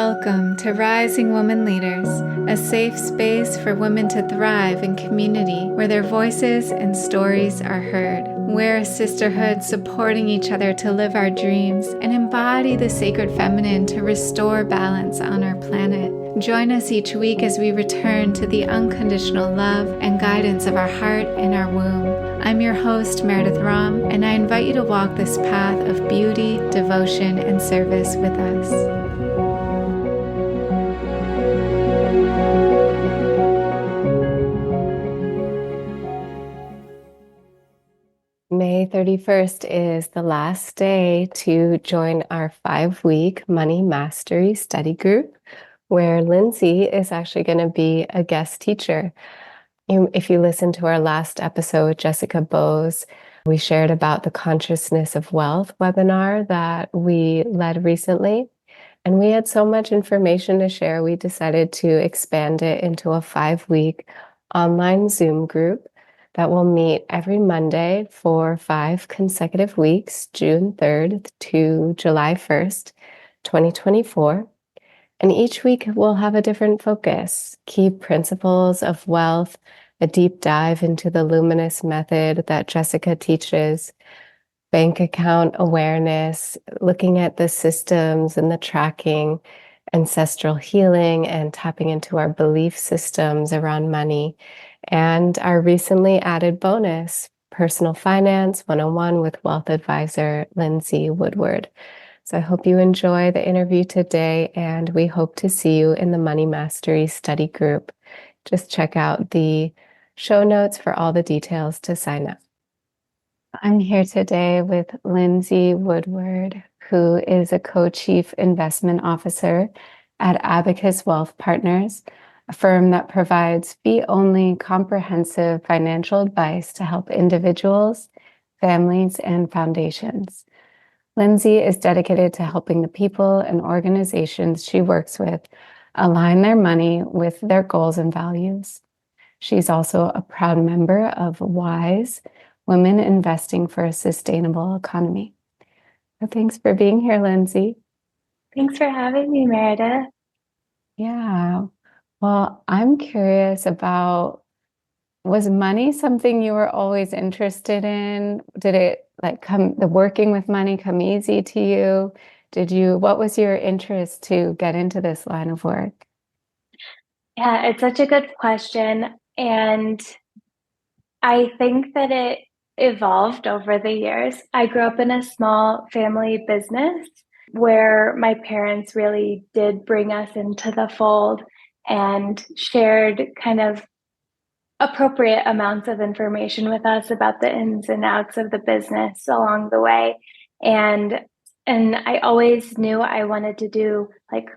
Welcome to Rising Woman Leaders, a safe space for women to thrive in community where their voices and stories are heard. We're a sisterhood supporting each other to live our dreams and embody the sacred feminine to restore balance on our planet. Join us each week as we return to the unconditional love and guidance of our heart and our womb. I'm your host, Meredith Rom, and I invite you to walk this path of beauty, devotion, and service with us. May 31st is the last day to join our 5-week Money Mastery study group, where Lindsey is actually going to be a guest teacher. If you listen to our last episode with Jessica Bowes, we shared about the Consciousness of Wealth webinar that we led recently. And we had so much information to share, we decided to expand it into a 5-week online Zoom group that will meet every Monday for 5 consecutive weeks, June 3rd to July 1st, 2024. And each week we'll have a different focus: key principles of wealth, a deep dive into the Luminous method that Jessica teaches, bank account awareness, looking at the systems and the tracking, ancestral healing, and tapping into our belief systems around money, and our recently added bonus, Personal Finance 101 with Wealth Advisor Lindsey Woodward. So I hope you enjoy the interview today, and we hope to see you in the Money Mastery study group. Just check out the show notes for all the details to sign up. I'm here today with Lindsey Woodward, who is a co-chief investment officer at Abacus Wealth Partners, a firm that provides fee-only comprehensive financial advice to help individuals, families, and foundations. Lindsey is dedicated to helping the people and organizations she works with align their money with their goals and values. She's also a proud member of WISE, Women Investing for a Sustainable Economy. So thanks for being here, Lindsey. Thanks for having me, Meredith. Yeah. Well, I'm curious about, was money something you were always interested in? Did it the working with money come easy to you? What was your interest to get into this line of work? Yeah, it's such a good question. And I think that it evolved over the years. I grew up in a small family business where my parents really did bring us into the fold and shared kind of appropriate amounts of information with us about the ins and outs of the business along the way. And I always knew I wanted to do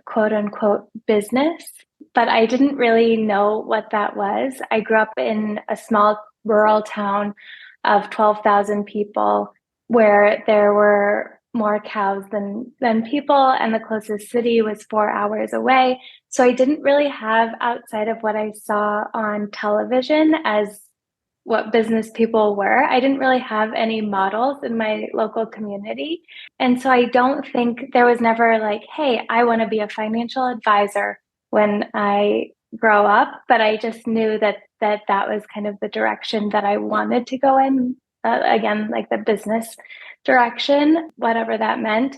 quote unquote business, but I didn't really know what that was. I grew up in a small rural town of 12,000 people where there were more cows than people, and the closest city was 4 hours away. So I didn't really have, outside of what I saw on television as what business people were, I didn't really have any models in my local community. And so I don't think there was never hey, I want to be a financial advisor when I grow up, but I just knew that was kind of the direction that I wanted to go in, again, like the business direction, whatever that meant.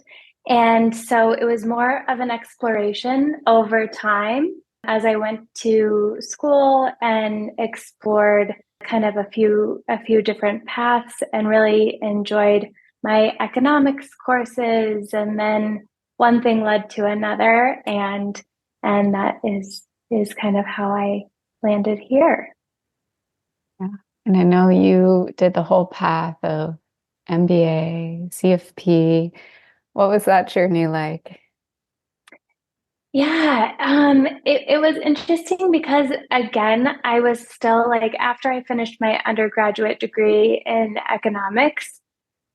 And so it was more of an exploration over time as I went to school and explored kind of a few different paths and really enjoyed my economics courses. And then one thing led to another, and that is kind of how I landed here. Yeah. And I know you did the whole path of MBA, CFP. What was that journey like? Yeah, it was interesting because, again, I was still after I finished my undergraduate degree in economics,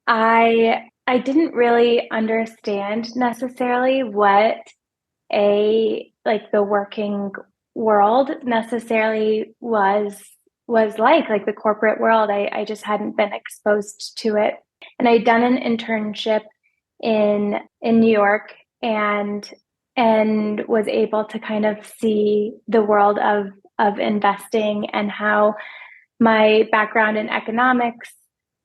I didn't really understand necessarily what the working world necessarily was like the corporate world. I just hadn't been exposed to it. And I'd done an internship in New York, and and was able to kind of see the world of investing and how my background in economics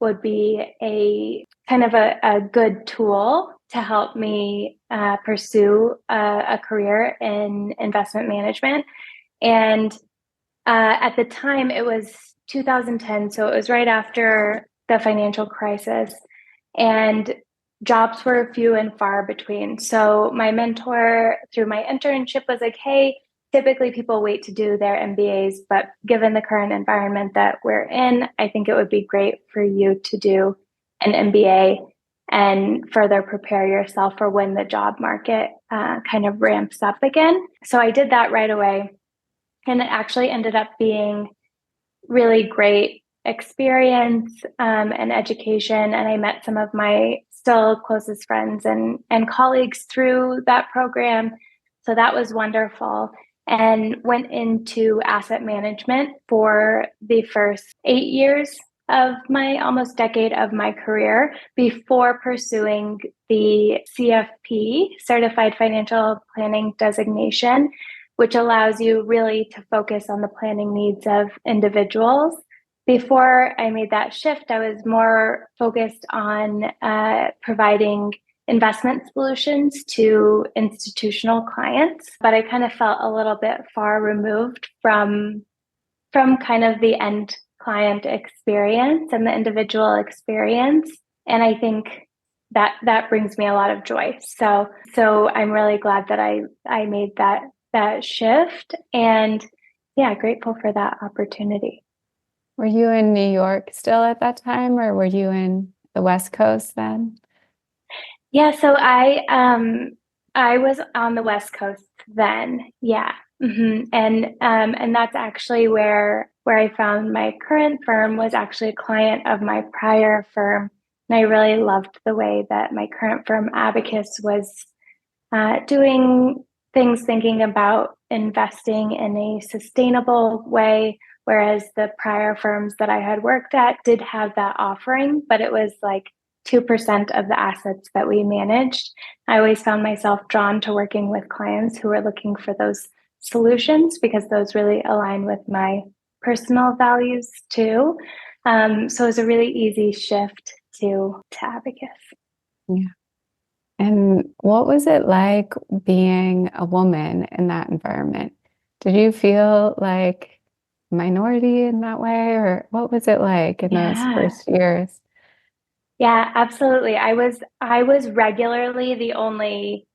would be a kind of a good tool to help me pursue a career in investment management. And at the time, it was 2010, so it was right after the financial crisis, and jobs were few and far between. So my mentor through my internship was like, hey, typically people wait to do their MBAs, but given the current environment that we're in, I think it would be great for you to do an MBA and further prepare yourself for when the job market kind of ramps up again. So I did that right away. And it actually ended up being really great experience and education. And I met some of my still closest friends and colleagues through that program. So that was wonderful. And went into asset management for the first 8 years of my almost decade of my career before pursuing the CFP, Certified Financial Planning Designation, which allows you really to focus on the planning needs of individuals. Before I made that shift, I was more focused on providing investment solutions to institutional clients, but I kind of felt a little bit far removed from kind of the end client experience and the individual experience. And I think that brings me a lot of joy. So I'm really glad that I made that shift, and yeah, grateful for that opportunity. Were you in New York still at that time, or were you in the West Coast then? Yeah, so I was on the West Coast then. Yeah. And that's actually where I found my current firm was actually a client of my prior firm. And I really loved the way that my current firm, Abacus, was doing things, thinking about investing in a sustainable way, whereas the prior firms that I had worked at did have that offering, but it was like 2% of the assets that we managed. I always found myself drawn to working with clients who were looking for those solutions because those really align with my personal values too. So it was a really easy shift to Abacus. Yeah. And what was it like being a woman in that environment? Did you feel like a minority in that way, or what was it like in those Yeah. first years? Yeah, absolutely. I was regularly the only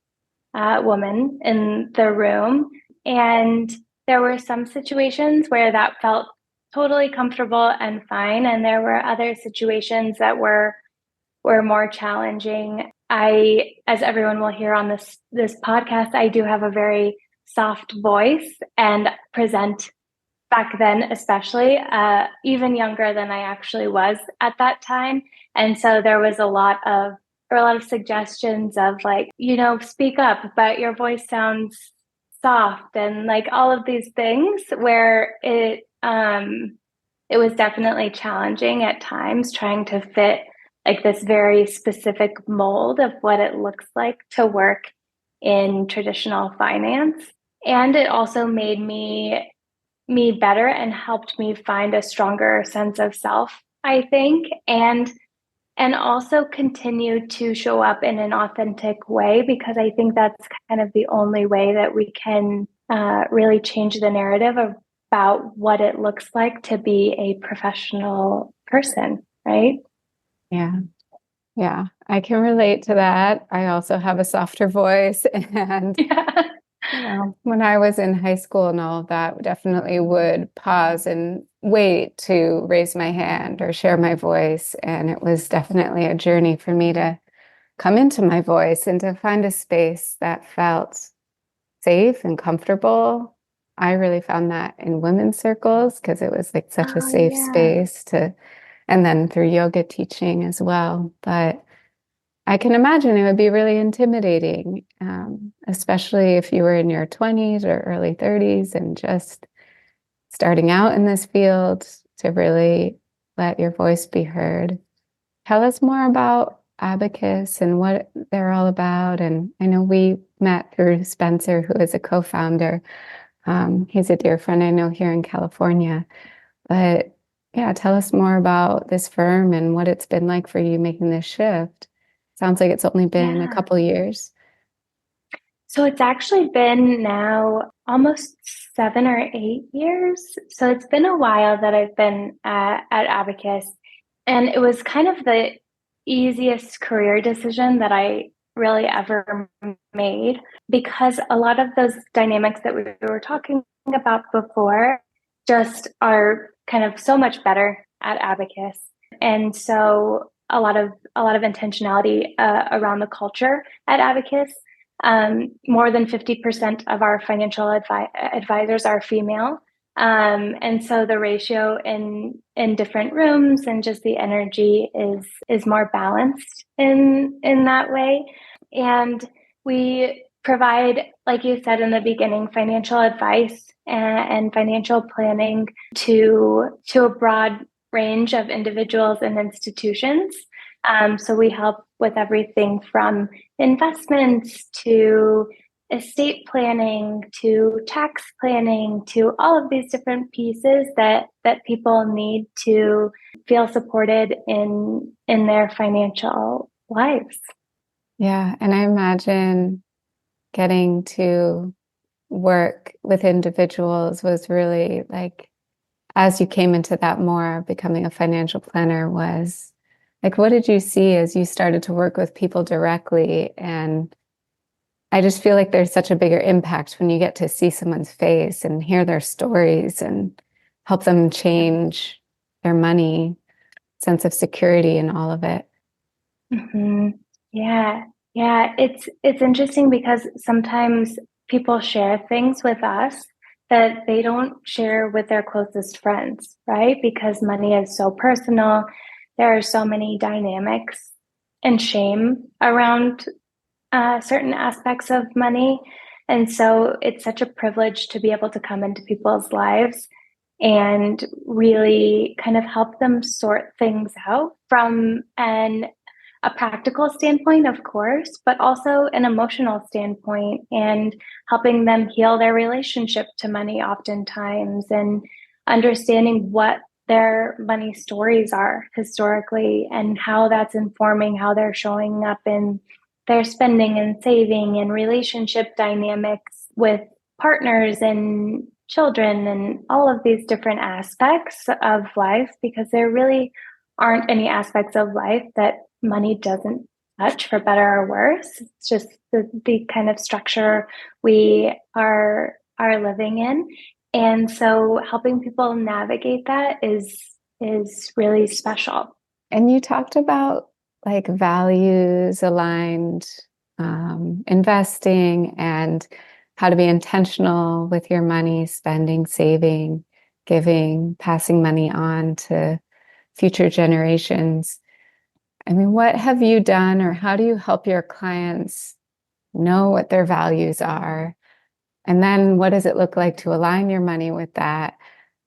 woman in the room, and there were some situations where that felt totally comfortable and fine, and there were other situations that were more challenging. As everyone will hear on this podcast, I do have a very soft voice and present back then, especially even younger than I actually was at that time. And so there were a lot of suggestions of like, speak up, but your voice sounds soft, and like all of these things where it was definitely challenging at times trying to fit like this very specific mold of what it looks like to work in traditional finance. And it also made me better and helped me find a stronger sense of self, I think, and also continue to show up in an authentic way, because I think that's kind of the only way that we can really change the narrative about what it looks like to be a professional person, right? Yeah. Yeah, I can relate to that. I also have a softer voice, and Yeah. when I was in high school and all of that, definitely would pause and wait to raise my hand or share my voice. And it was definitely a journey for me to come into my voice and to find a space that felt safe and comfortable. I really found that in women's circles because it was like such a Oh, safe yeah. space and then through yoga teaching as well. But I can imagine it would be really intimidating, especially if you were in your 20s or early 30s and just starting out in this field to really let your voice be heard. Tell us more about Abacus and what they're all about? And I know we met through Spencer, who is a co-founder. He's a dear friend I know here in California. But yeah, tell us more about this firm and what it's been like for you making this shift. Sounds like it's only been a Yeah. couple years. So it's actually been now almost 7 or 8 years. So it's been a while that I've been at Abacus. And it was kind of the easiest career decision that I really ever made because a lot of those dynamics that we were talking about before just are kind of so much better at Abacus. And so a lot of intentionality around the culture at Abacus. More than 50% of our financial advisors are female. And so the ratio in different rooms and just the energy is more balanced in that way. And we provide, like you said in the beginning, financial advice and financial planning to a broad range of individuals and institutions. So we help with everything from investments to estate planning to tax planning to all of these different pieces that people need to feel supported in their financial lives. Yeah, and I imagine getting to work with individuals was really like, as you came into that more, becoming a financial planner was like, what did you see as you started to work with people directly? And I just feel like there's such a bigger impact when you get to see someone's face and hear their stories and help them change their money, sense of security and all of it. Mm-hmm. Yeah. Yeah. It's interesting because sometimes people share things with us that they don't share with their closest friends, right? Because money is so personal. There are so many dynamics and shame around certain aspects of money. And so it's such a privilege to be able to come into people's lives and really kind of help them sort things out from a practical standpoint, of course, but also an emotional standpoint and helping them heal their relationship to money oftentimes and understanding what their money stories are historically and how that's informing how they're showing up in their spending and saving and relationship dynamics with partners and children and all of these different aspects of life because there really aren't any aspects of life that money doesn't touch for better or worse. It's just the kind of structure we are living in. And so helping people navigate that is really special. And you talked about like values aligned investing and how to be intentional with your money, spending, saving, giving, passing money on to future generations. I mean, what have you done or how do you help your clients know what their values are? And then what does it look like to align your money with that?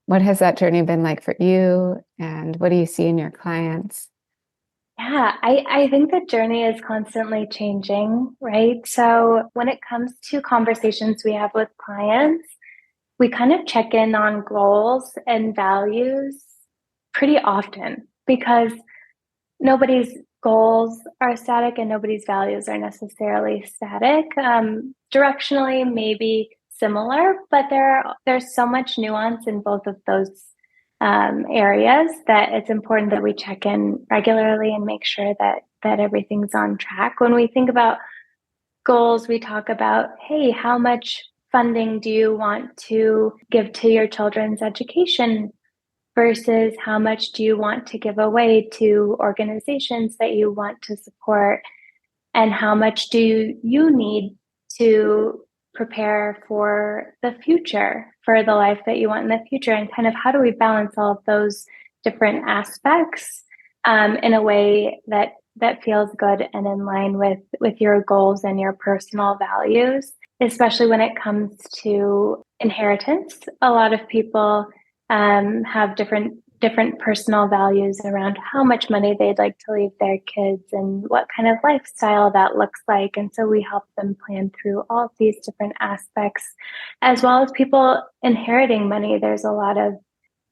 What has that journey been like for you? And what do you see in your clients? Yeah, I think the journey is constantly changing, right? So when it comes to conversations we have with clients, we kind of check in on goals and values pretty often because nobody's goals are static and nobody's values are necessarily static. Directionally, maybe similar, but there's so much nuance in both of those areas that it's important that we check in regularly and make sure that everything's on track. When we think about goals, we talk about, hey, how much funding do you want to give to your children's education versus how much do you want to give away to organizations that you want to support and how much do you need to prepare for the future, for the life that you want in the future, and kind of how do we balance all of those different aspects in a way that feels good and in line with your goals and your personal values, especially when it comes to inheritance. A lot of people have different different personal values around how much money they'd like to leave their kids and what kind of lifestyle that looks like. And so we help them plan through all of these different aspects, as well as people inheriting money. There's a lot of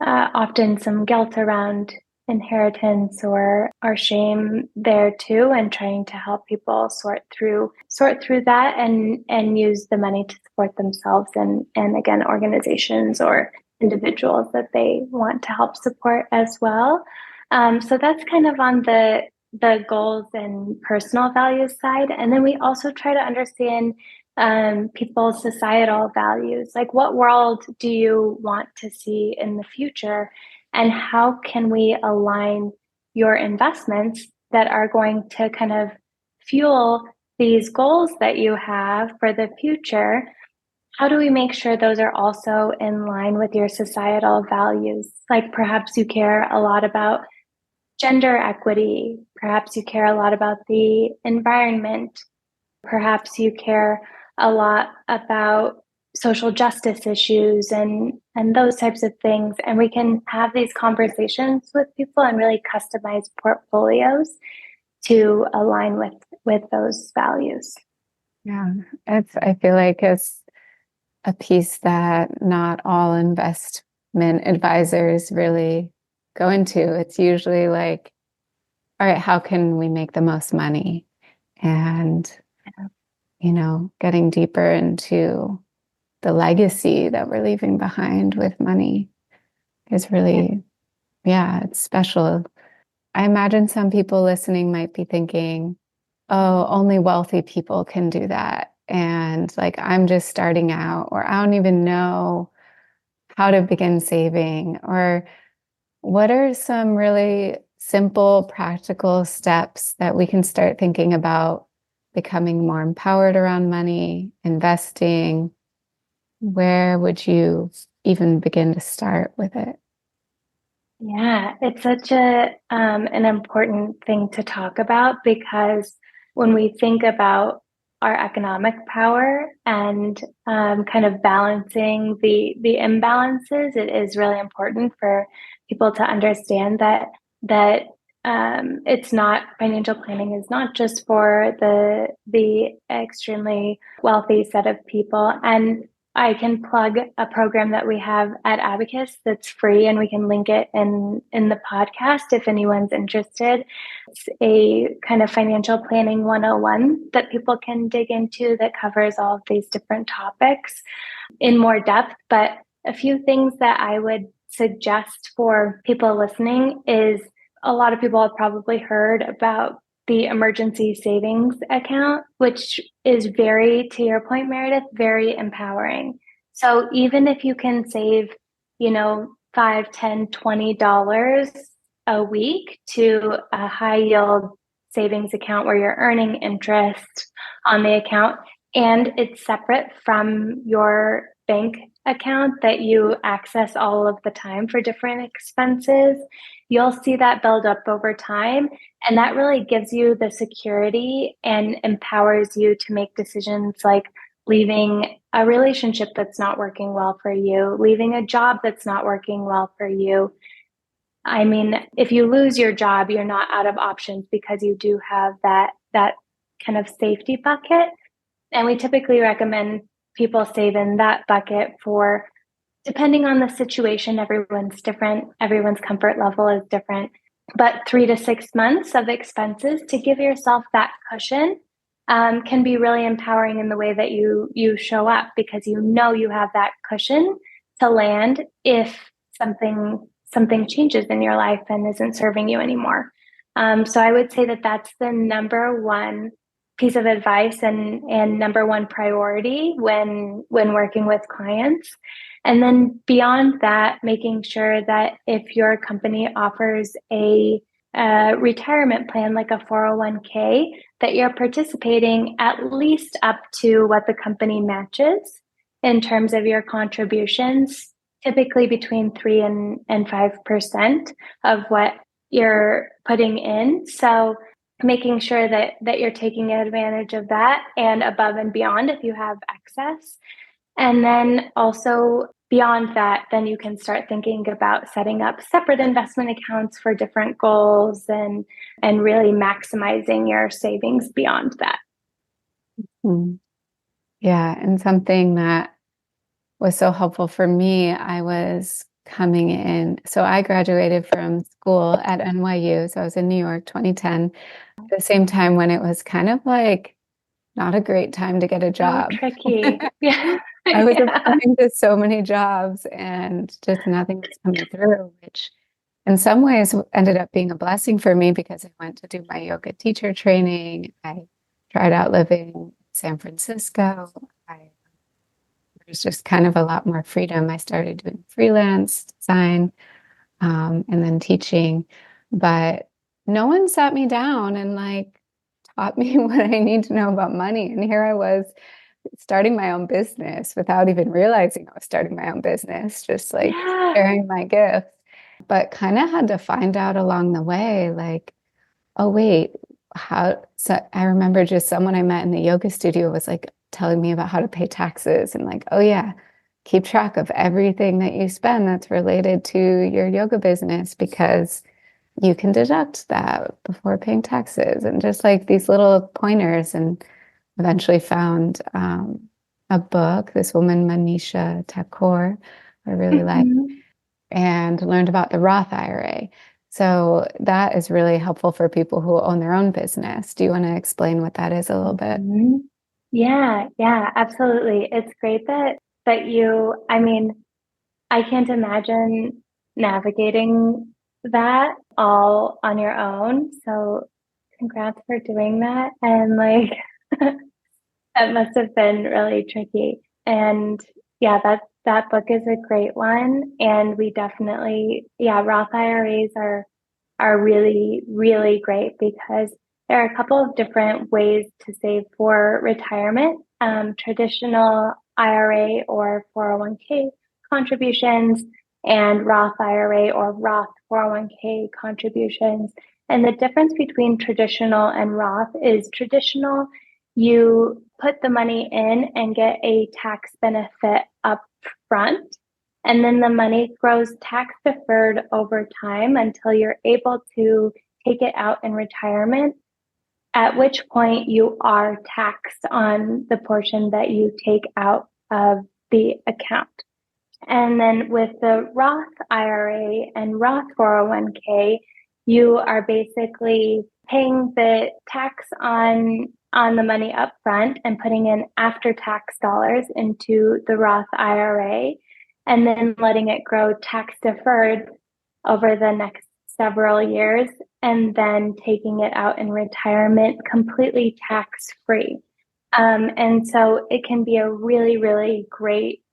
often some guilt around inheritance or shame there too, and trying to help people sort through that and use the money to support themselves and again organizations or individuals that they want to help support as well. So that's kind of on the goals and personal values side, and then we also try to understand people's societal values. Like, what world do you want to see in the future? And how can we align your investments that are going to kind of fuel these goals that you have for the future? How do we make sure those are also in line with your societal values? Like, perhaps you care a lot about gender equity, perhaps you care a lot about the environment, perhaps you care a lot about social justice issues and those types of things. And we can have these conversations with people and really customize portfolios to align with those values. Yeah, I feel like it's a piece that not all investment advisors really go into. It's usually like, all right, how can we make the most money? And, getting deeper into the legacy that we're leaving behind with money is really, it's special. I imagine some people listening might be thinking, oh, only wealthy people can do that. And like, I'm just starting out, or I don't even know how to begin saving. Or what are some really simple, practical steps that we can start thinking about becoming more empowered around money, investing? Where would you even begin to start with it? Yeah, it's such an important thing to talk about, because when we think about our economic power and kind of balancing the imbalances, it is really important for people to understand that it's not, financial planning is not just for the extremely wealthy set of people. And I can plug a program that we have at Abacus that's free, and we can link it in the podcast if anyone's interested. It's a kind of financial planning 101 that people can dig into that covers all of these different topics in more depth. But a few things that I would suggest for people listening is, a lot of people have probably heard about the emergency savings account, which is very, to your point, Meredith, very empowering. So even if you can save, $5, $10, $20 a week to a high yield savings account where you're earning interest on the account, and it's separate from your bank account that you access all of the time for different expenses, you'll see that build up over time. And that really gives you the security and empowers you to make decisions like leaving a relationship that's not working well for you, leaving a job that's not working well for you. I mean, if you lose your job, you're not out of options because you do have that kind of safety bucket. And we typically recommend people save in that bucket for, depending on the situation, everyone's different, everyone's comfort level is different, but 3 to 6 months of expenses to give yourself that cushion can be really empowering in the way that you show up, because you have that cushion to land if something changes in your life and isn't serving you anymore. So I would say that that's the number one piece of advice and number one priority when working with clients. And then beyond that, making sure that if your company offers a retirement plan like a 401k, that you're participating at least up to what the company matches in terms of your contributions, typically between 3 and 5% of what you're putting in. So making sure that you're taking advantage of that and above and beyond if you have excess. And then also beyond that, then you can start thinking about setting up separate investment accounts for different goals and really maximizing your savings beyond that. Mm. Yeah. And something that was so helpful for me, I was coming in. So I graduated from school at NYU. So I was in New York, 2010, at the same time when it was kind of like not a great time to get a So job. tricky. Yeah. I was Yeah. applying to so many jobs and just nothing was coming through, which in some ways ended up being a blessing for me because I went to do my yoga teacher training. I tried out living in San Francisco. There's just kind of a lot more freedom. I started doing freelance design, and then teaching, but no one sat me down and like taught me what I need to know about money. And here I was starting my own business without even realizing I was starting my own business, just like Yeah. sharing my gifts, but kind of had to find out along the way, like, oh, wait, how? So I remember just someone I met in the yoga studio was like telling me about how to pay taxes and like, oh, yeah, keep track of everything that you spend that's related to your yoga business because you can deduct that before paying taxes and just like these little pointers. And eventually found a book, this woman, Manisha Thakur, I really like, Mhm. and learned about the Roth IRA. So that is really helpful for people who own their own business. Do you want to explain what that is a little bit? Mhm. Yeah, yeah, absolutely. It's great that you, I mean, I can't imagine navigating that all on your own. So congrats for doing that. And like that must have been really tricky. And yeah, that book is a great one. And we definitely, yeah, Roth IRAs are really, really great because there are a couple of different ways to save for retirement. Traditional IRA or 401k contributions and Roth IRA or Roth 401k contributions. And the difference between traditional and Roth is traditional, you put the money in and get a tax benefit up front. And then the money grows tax deferred over time until you're able to take it out in retirement, at which point you are taxed on the portion that you take out of the account. And then with the Roth IRA and Roth 401k, you are basically paying the tax on the money up front and putting in after tax dollars into the Roth IRA and then letting it grow tax deferred over the next several years and then taking it out in retirement completely tax free. And so it can be a really, really great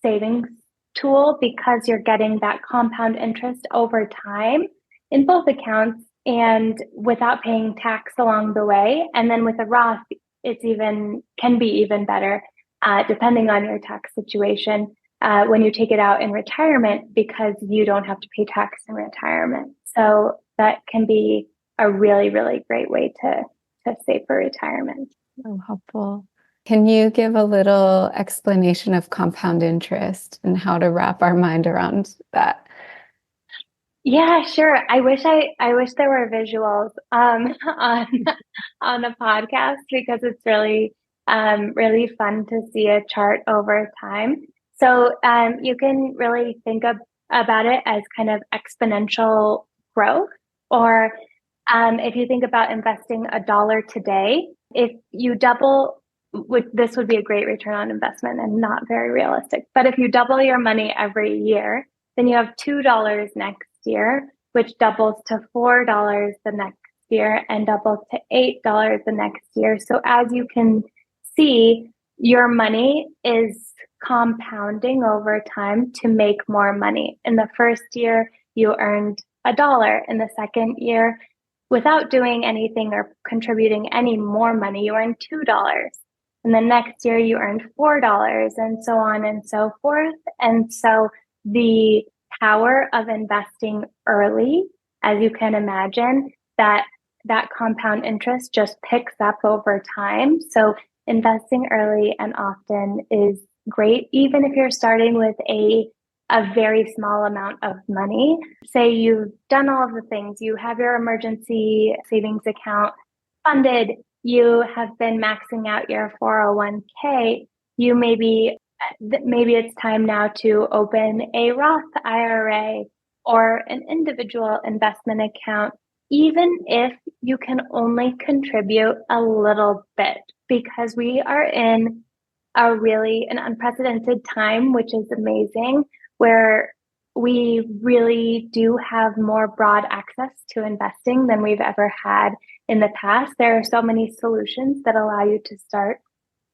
savings tool because you're getting that compound interest over time in both accounts and without paying tax along the way. And then with a Roth, it's even can be even better, depending on your tax situation, when you take it out in retirement because you don't have to pay tax in retirement. So that can be a really, really great way to save for retirement. So helpful. Can you give a little explanation of compound interest and how to wrap our mind around that? Yeah, sure. I wish there were visuals on on a podcast because it's really really fun to see a chart over time. So you can really think of about it as kind of exponential growth, or if you think about investing $1 today, if you double, this would be a great return on investment and not very realistic. But if you double your money every year, then you have $2 next year, which doubles to $4 the next year and doubles to $8 the next year. So as you can see, your money is compounding over time to make more money. In the first year, you earned $1. In the second year, without doing anything or contributing any more money, you earn $2. And the next year you earned $4 and so on and so forth. And so the power of investing early, as you can imagine, that compound interest just picks up over time. So investing early and often great. Even if you're starting with a very small amount of money, say you've done all of the things, you have your emergency savings account funded, you have been maxing out your 401k, you maybe it's time now to open a Roth IRA or an individual investment account, even if you can only contribute a little bit, because we are in an unprecedented time, which is amazing, where we really do have more broad access to investing than we've ever had in the past. There are so many solutions that allow you to start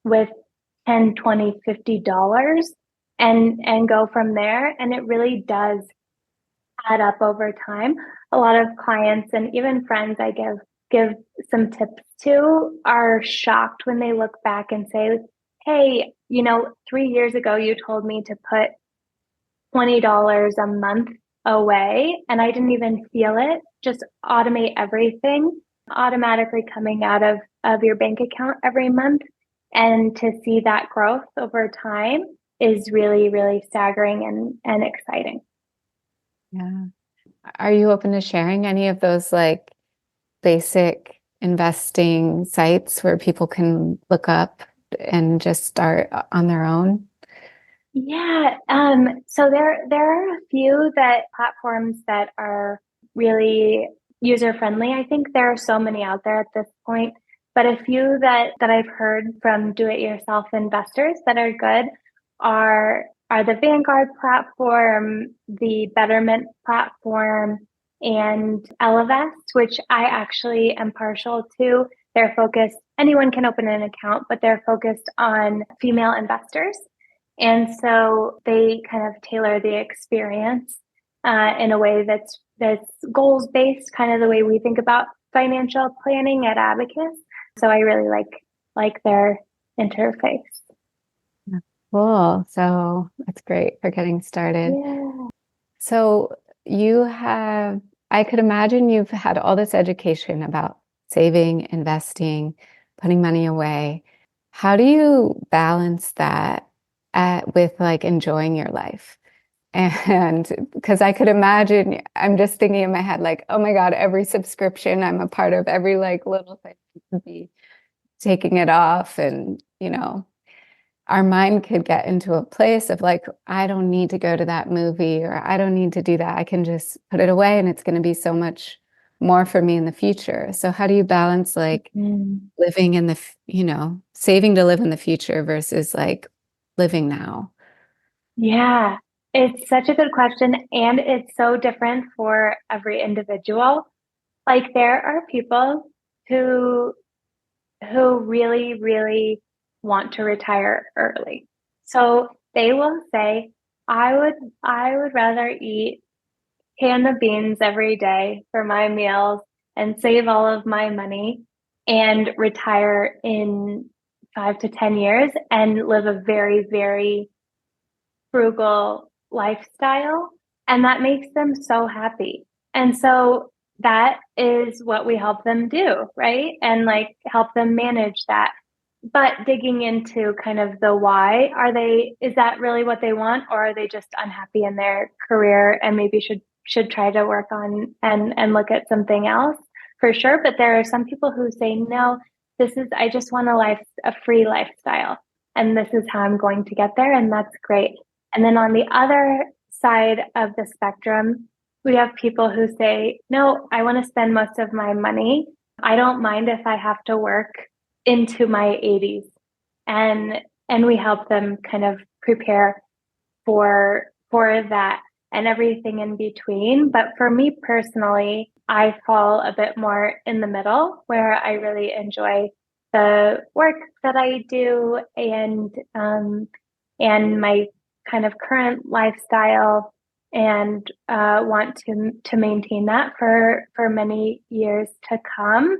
with 10, 20, $50 and go from there. And it really does add up over time. A lot of clients and even friends I give some tips to are shocked when they look back and say, hey, 3 years ago, you told me to put $20 a month away and I didn't even feel it. Just automate everything automatically coming out of your bank account every month. And to see that growth over time is really, really staggering and exciting. Yeah. Are you open to sharing any of those like basic investing sites where people can look up and just start on their own? Yeah. So there are a few platforms that are really user friendly. I think there are so many out there at this point, but a few that I've heard from do-it-yourself investors that are good are the Vanguard platform, the Betterment platform, and Ellevest, which I actually am partial to. They're focused, anyone can open an account, but they're focused on female investors. And so they kind of tailor the experience in a way that's goals based, kind of the way we think about financial planning at Abacus. So I really like their interface. Cool. So that's great for getting started. Yeah. So I could imagine you've had all this education about saving, investing, putting money away. How do you balance that with like enjoying your life? And because I could imagine, I'm just thinking in my head, like, oh my God, every subscription I'm a part of, every like little thing could be taking it off. And, our mind could get into a place of like, I don't need to go to that movie or I don't need to do that. I can just put it away and it's going to be so much more for me in the future. So how do you balance like living in saving to live in the future versus like living now? Yeah, it's such a good question. And it's so different for every individual. Like there are people who really, really want to retire early. So they will say, I would rather eat can of beans every day for my meals and save all of my money and retire in 5 to 10 years and live a very, very frugal lifestyle. And that makes them so happy. And so that is what we help them do, right? And like help them manage that. But digging into kind of the why, is that really what they want? Or are they just unhappy in their career and maybe should try to work on and look at something else for sure. But there are some people who say, no, I just want a free lifestyle. And this is how I'm going to get there. And that's great. And then on the other side of the spectrum, we have people who say, no, I want to spend most of my money. I don't mind if I have to work into my 80s. And we help them kind of prepare for that and everything in between. But for me personally, I fall a bit more in the middle where I really enjoy the work that I do and my kind of current lifestyle and want to maintain that for many years to come.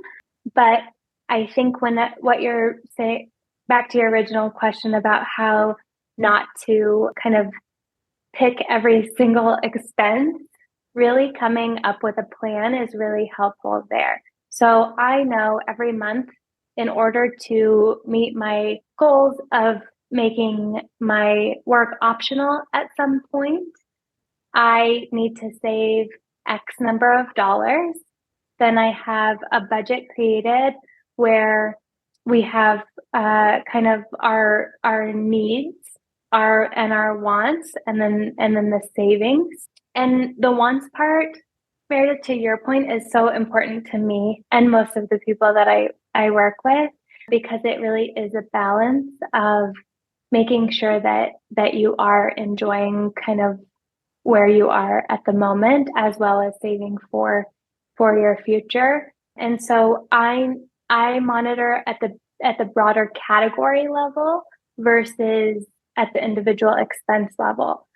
But I think what you're saying, back to your original question about how not to kind of pick every single expense, really coming up with a plan is really helpful there. So I know every month, in order to meet my goals of making my work optional at some point, I need to save X number of dollars. Then I have a budget created where we have kind of our needs, our wants, and then the savings. And the wants part, Meredith, to your point, is so important to me and most of the people that I work with, because it really is a balance of making sure that you are enjoying kind of where you are at the moment, as well as saving for your future. And so I monitor at the broader category level versus at the individual expense level.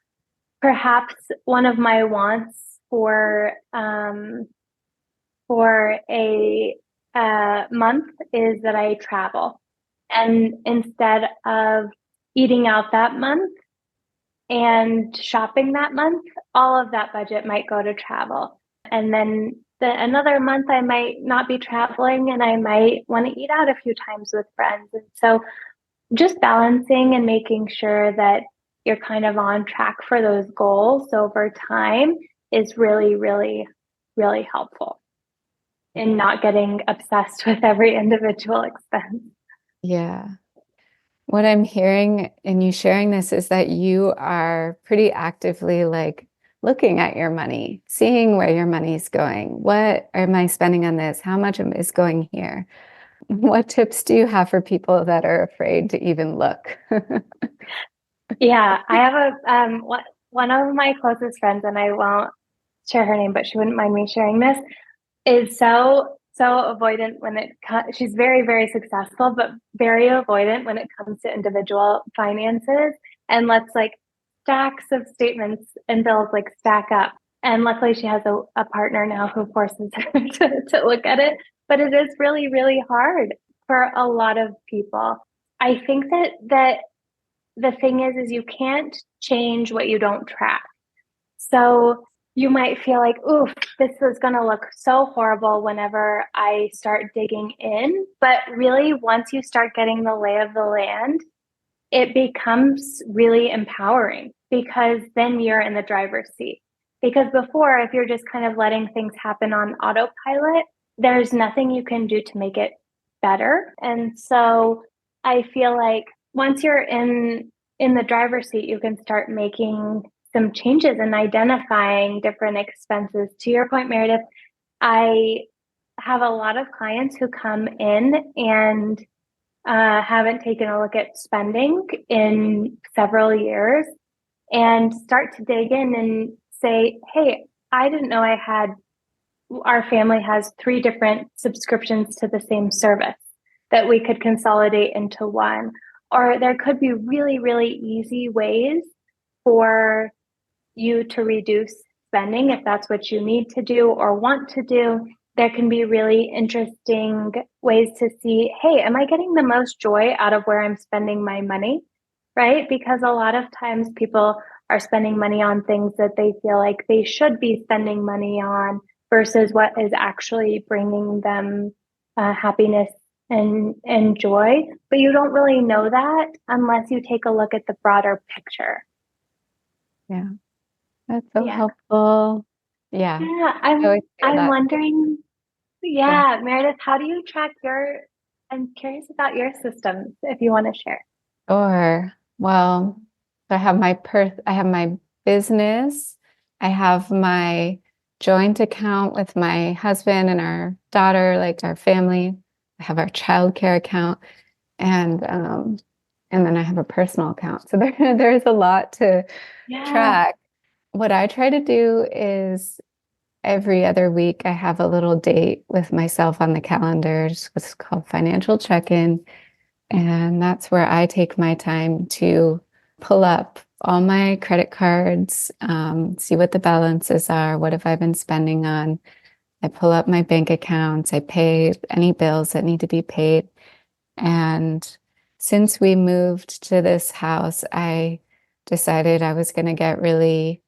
Perhaps one of my wants for a month is that I travel, and instead of eating out that month and shopping that month, all of that budget might go to travel. And then another month, I might not be traveling and I might want to eat out a few times with friends. And so just balancing and making sure that you're kind of on track for those goals over time is really, really, really helpful in not getting obsessed with every individual expense. Yeah. What I'm hearing in you sharing this is that you are pretty actively like looking at your money, seeing where your money is going. What am I spending on this? How much is going here? What tips do you have for people that are afraid to even look? Yeah, I have one of my closest friends, and I won't share her name, but she wouldn't mind me sharing this, is so avoidant when she's very, very successful, but very avoidant when it comes to individual finances, and lets like stacks of statements and bills like stack up. And luckily she has a partner now who forces her to look at it. But it is really, really hard for a lot of people. I think that the thing is you can't change what you don't track. So you might feel like, oof, this is going to look so horrible whenever I start digging in. But really, once you start getting the lay of the land, it becomes really empowering, because then you're in the driver's seat. Because before, if you're just kind of letting things happen on autopilot, there's nothing you can do to make it better. And so I feel like once you're in the driver's seat, you can start making some changes and identifying different expenses. To your point, Meredith, I have a lot of clients who come in and haven't taken a look at spending in several years and start to dig in and say, hey, I didn't know our family has 3 different subscriptions to the same service that we could consolidate into one. Or there could be really, really easy ways for you to reduce spending if that's what you need to do or want to do. There can be really interesting ways to see, hey, am I getting the most joy out of where I'm spending my money? Right? Because a lot of times people are spending money on things that they feel like they should be spending money on versus what is actually bringing them happiness and joy. But you don't really know that unless you take a look at the broader picture. Yeah. That's so helpful. Yeah. Yeah, I'm wondering, Meredith, how do you track I'm curious about your systems if you want to share. Sure. Well, I have my business. I have my joint account with my husband and our daughter, like our family. I have our childcare account, and then I have a personal account. So there's a lot to track. What I try to do is every other week I have a little date with myself on the calendar. It's what's called financial check-in. And that's where I take my time to pull up all my credit cards, see what the balances are, what have I been spending on. I pull up my bank accounts, I pay any bills that need to be paid. And since we moved to this house, I decided I was going to get really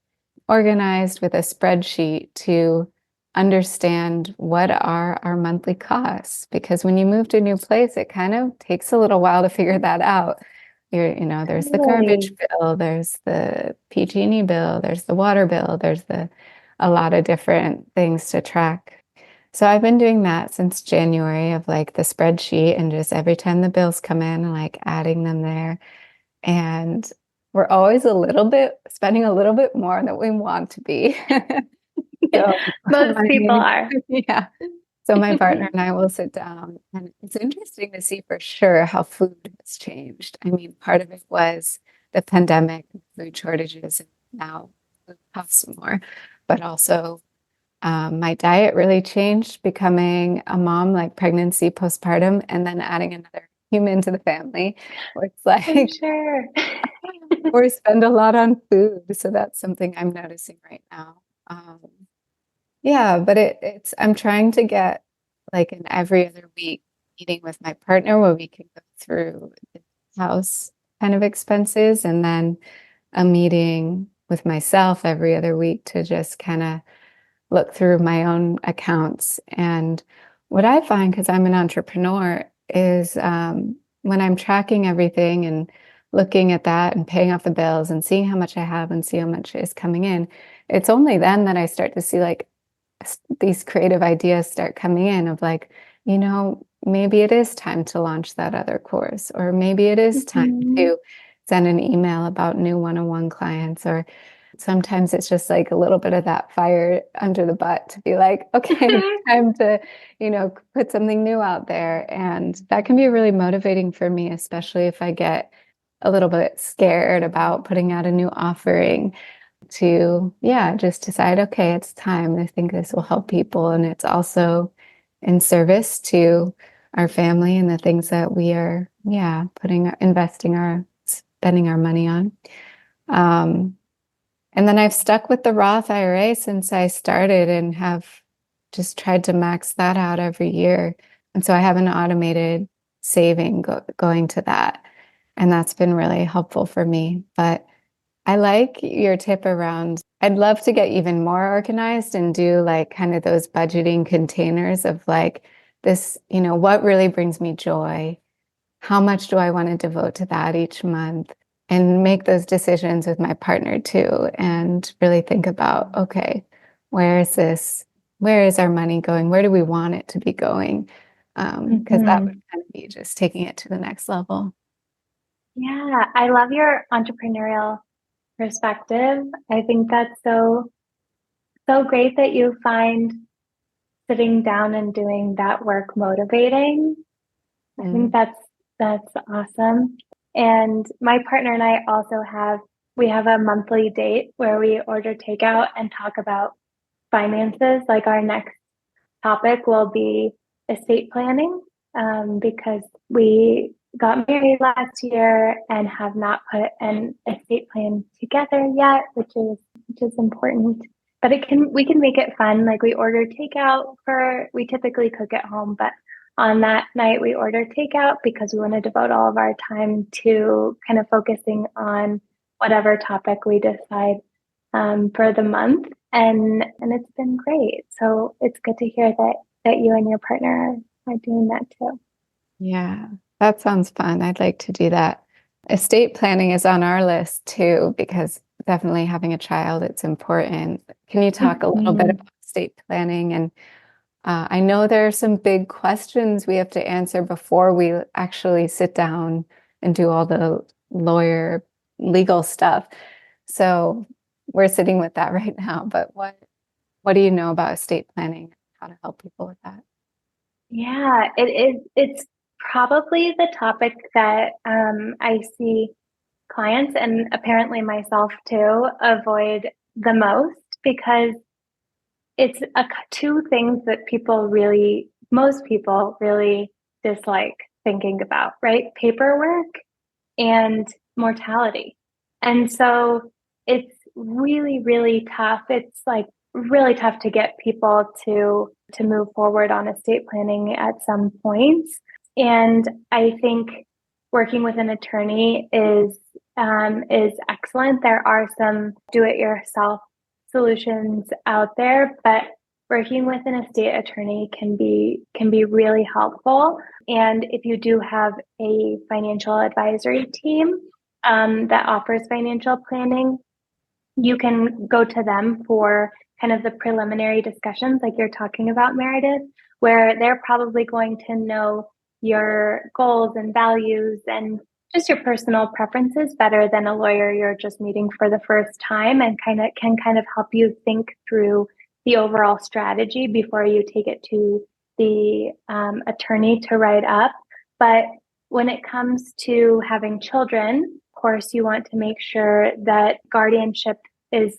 organized with a spreadsheet to understand what are our monthly costs. Because when you move to a new place, it kind of takes a little while to figure that out. There's the garbage Really? bill, there's the PG&E bill, there's the water bill, there's a lot of different things to track. So I've been doing that since January of like the spreadsheet and just every time the bills come in, like adding them there. And we're always spending a little bit more than we want to be. So Most people are. yeah. So my partner and I will sit down, and it's interesting to see for sure how food has changed. I mean, part of it was the pandemic, food shortages, and now food costs more. But also, my diet really changed, becoming a mom, like pregnancy, postpartum, and then adding another human to the family. Where it's I'm like sure. we spend a lot on food. So that's something I'm noticing right now. Um, yeah, but I'm trying to get like an every other week meeting with my partner where we can go through the house kind of expenses and then a meeting with myself every other week to just kind of look through my own accounts. And what I find, because I'm an entrepreneur, is when I'm tracking everything and looking at that and paying off the bills and seeing how much I have and see how much is coming in, it's only then that I start to see like these creative ideas start coming in of like, maybe it is time to launch that other course, or maybe it is time Mhm. to send an email about new one-on-one clients, or sometimes it's just like a little bit of that fire under the butt to be like, okay, time to, put something new out there. And that can be really motivating for me, especially if I get a little bit scared about putting out a new offering to, yeah, just decide, okay, it's time. I think this will help people. And it's also in service to our family and the things that we are, yeah, spending our money on. Um, and then I've stuck with the Roth IRA since I started and have just tried to max that out every year. And so I have an automated saving going to that. And that's been really helpful for me. But I like your tip around, I'd love to get even more organized and do like kind of those budgeting containers of like this, what really brings me joy? How much do I want to devote to that each month? And make those decisions with my partner too, and really think about, okay, where is this? Where is our money going? Where do we want it to be going? Because that would Mhm. kind of be just taking it to the next level. Yeah, I love your entrepreneurial perspective. I think that's so great that you find sitting down and doing that work motivating. I think Mm. that's awesome. And my partner and I also we have a monthly date where we order takeout and talk about finances. Like our next topic will be estate planning, because we got married last year and have not put an estate plan together yet, which is important. But we can make it fun. Like we typically cook at home, but on that night we order takeout because we want to devote all of our time to kind of focusing on whatever topic we decide for the month, and it's been great. So it's good to hear that you and your partner are doing that too. Yeah, that sounds fun. I'd like to do that. Estate planning is on our list too, because definitely having a child, it's important. Can you talk a little bit Mhm. about estate planning? And I know there are some big questions we have to answer before we actually sit down and do all the lawyer legal stuff. So we're sitting with that right now. But what do you know about estate planning? How to help people with that? Yeah, it is. It's probably the topic that I see clients and apparently myself too avoid the most because it's two things that most people really dislike thinking about, right? Paperwork and mortality. And so it's really, really tough. It's like really tough to get people to move forward on estate planning at some points. And I think working with an attorney is excellent. There are some do-it-yourself solutions out there, but working with an estate attorney can be really helpful. And if you do have a financial advisory team that offers financial planning, you can go to them for kind of the preliminary discussions like you're talking about, Meredith, where they're probably going to know your goals and values and just your personal preferences better than a lawyer you're just meeting for the first time, and can help you think through the overall strategy before you take it to the attorney to write up. But when it comes to having children, of course, you want to make sure that guardianship is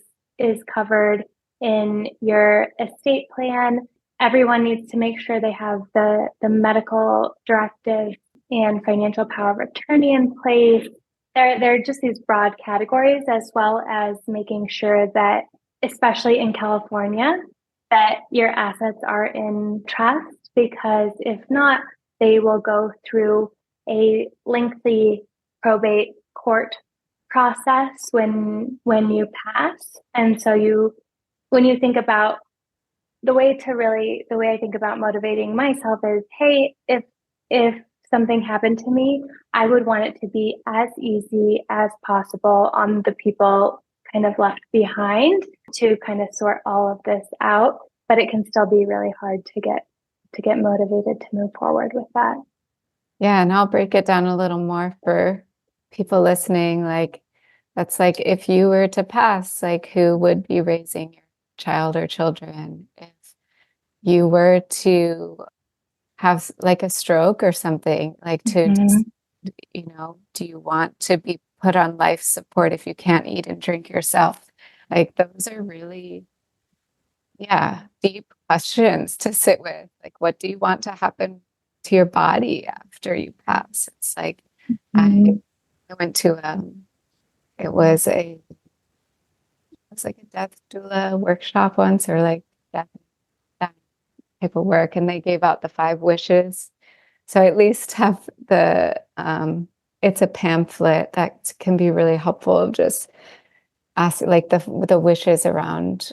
covered in your estate plan. Everyone needs to make sure they have the medical directive and financial power of attorney in place. There are just these broad categories, as well as making sure that, especially in California, that your assets are in trust, because if not, they will go through a lengthy probate court process when you pass. And so when you think about the way I think about motivating myself is, hey, if something happened to me, I would want it to be as easy as possible on the people kind of left behind to kind of sort all of this out. But it can still be really hard to get motivated to move forward with that. Yeah, and I'll break it down a little more for people listening. Like, that's like if you were to pass, like who would be raising your child or children? If you were to have like a stroke or something, like to just, do you want to be put on life support if you can't eat and drink yourself? Like, those are really, deep questions to sit with. Like, what do you want to happen to your body after you pass? It's like, I went to it was like a death doula workshop once, or like death type of work, and they gave out the 5 wishes. So I at least have the it's a pamphlet that can be really helpful of just asking like the wishes around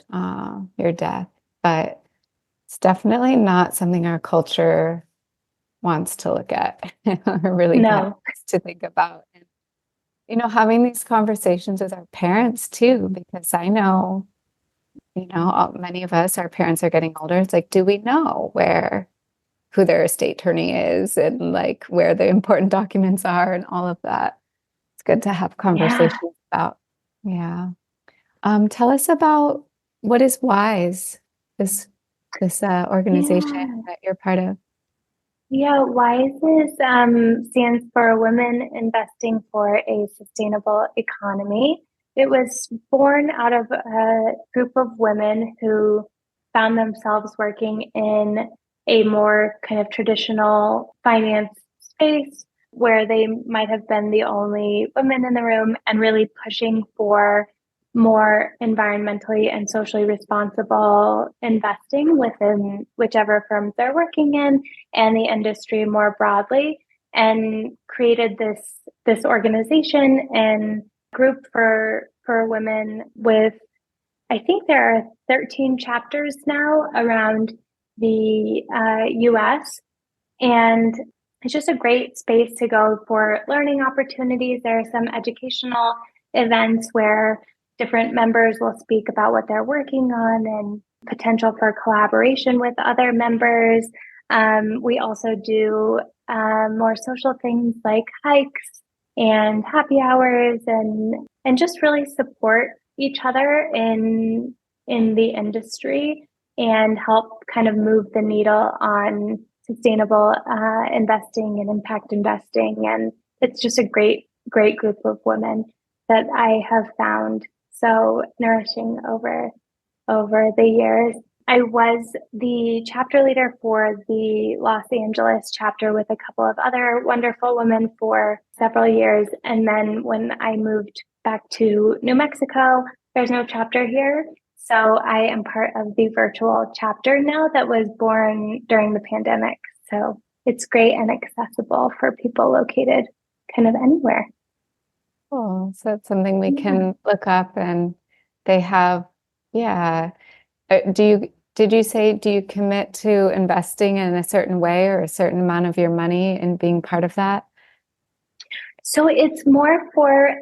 your death. But it's definitely not something our culture wants to look at or really wants to think about. And having these conversations with our parents too, because I know, many of us, our parents are getting older. It's like, do we know who their estate attorney is, and like where the important documents are and all of that? It's good to have conversations about. Yeah. Tell us about what is WISE, this organization that you're part of. Yeah, WISE stands for Women Investing for a Sustainable Economy. It was born out of a group of women who found themselves working in a more kind of traditional finance space, where they might have been the only women in the room, and really pushing for more environmentally and socially responsible investing within whichever firms they're working in and the industry more broadly, and created this organization and group for women with, I think there are 13 chapters now around the US. And it's just a great space to go for learning opportunities. There are some educational events where different members will speak about what they're working on and potential for collaboration with other members. We also do more social things like hikes and happy hours, and just really support each other in the industry and help kind of move the needle on sustainable investing and impact investing. And it's just a great group of women that I have found so nourishing over the years. I was the chapter leader for the Los Angeles chapter with a couple of other wonderful women for several years. And then when I moved back to New Mexico, there's no chapter here. So I am part of the virtual chapter now that was born during the pandemic. So it's great and accessible for people located kind of anywhere. Cool. So it's something we can look up, and they have, do did you say, do you commit to investing in a certain way or a certain amount of your money and being part of that? So it's more for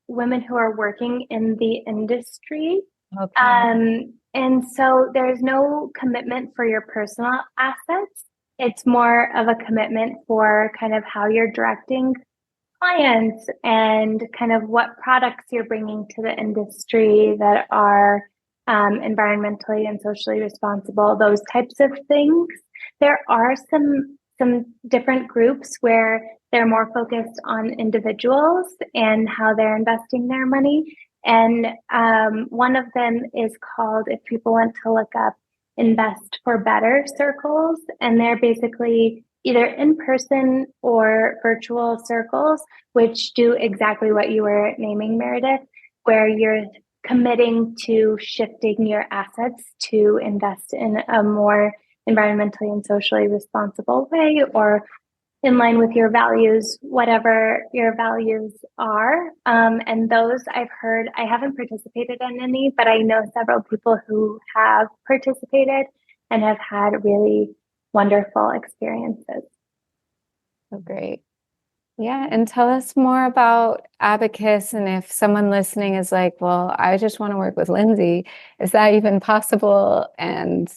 women who are working in the industry. Okay. And so there's no commitment for your personal assets. It's more of a commitment for kind of how you're directing clients and kind of what products you're bringing to the industry that are environmentally and socially responsible, those types of things. There are some different groups where they're more focused on individuals and how they're investing their money. And one of them is called, if people want to look up, Invest for Better circles. And they're basically either in person or virtual circles, which do exactly what you were naming, Meredith, where you're committing to shifting your assets to invest in a more environmentally and socially responsible way, or in line with your values, whatever your values are. And those I've heard, I haven't participated in any, but I know several people who have participated and have had really wonderful experiences. Oh, great. Yeah. And tell us more about Abacus. And if someone listening is like, well, I just want to work with Lindsey, is that even possible? And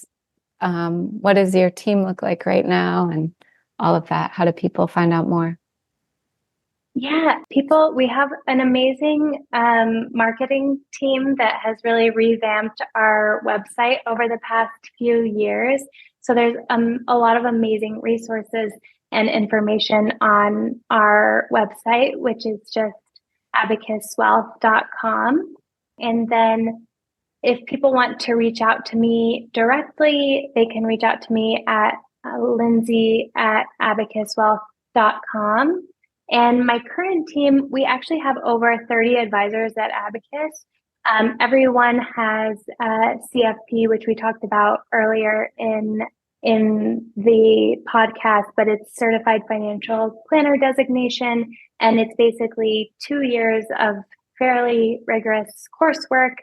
what does your team look like right now? And all of that. How do people find out more? Yeah, we have an amazing marketing team that has really revamped our website over the past few years. So there's a lot of amazing resources and information on our website, which is just abacuswealth.com. And then if people want to reach out to me directly, they can reach out to me at Lindsey@abacuswealth.com. And my current team, we actually have over 30 advisors at Abacus. Everyone has CFP, which we talked about earlier in the podcast, but it's Certified Financial Planner designation. And it's basically 2 years of fairly rigorous coursework,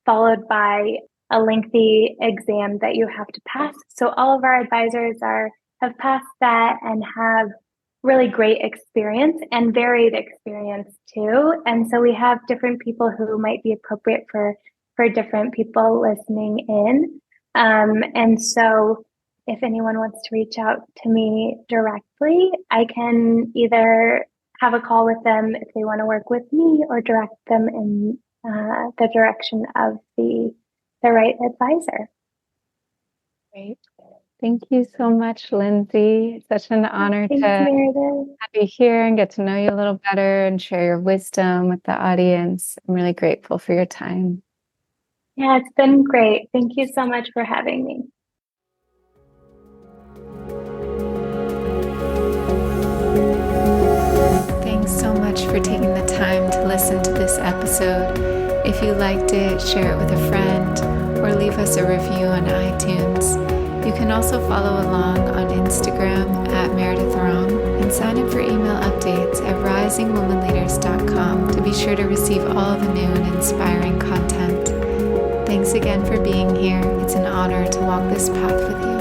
followed by a lengthy exam that you have to pass. So all of our advisors have passed that and have really great experience and varied experience too. And so we have different people who might be appropriate for different people listening in. And so if anyone wants to reach out to me directly, I can either have a call with them if they want to work with me, or direct them in the direction of the right advisor. Great. Thank you so much, Lindsey. It's such an honor to have you here and get to know you a little better and share your wisdom with the audience. I'm really grateful for your time. Yeah, it's been great. Thank you so much for having me. Thanks so much for taking the time to listen to this episode. If you liked it, share it with a friend or leave us a review on iTunes. You can also follow along on Instagram at Meredith Rom and sign up for email updates at risingwomanleaders.com to be sure to receive all the new and inspiring content. Thanks again for being here. It's an honor to walk this path with you.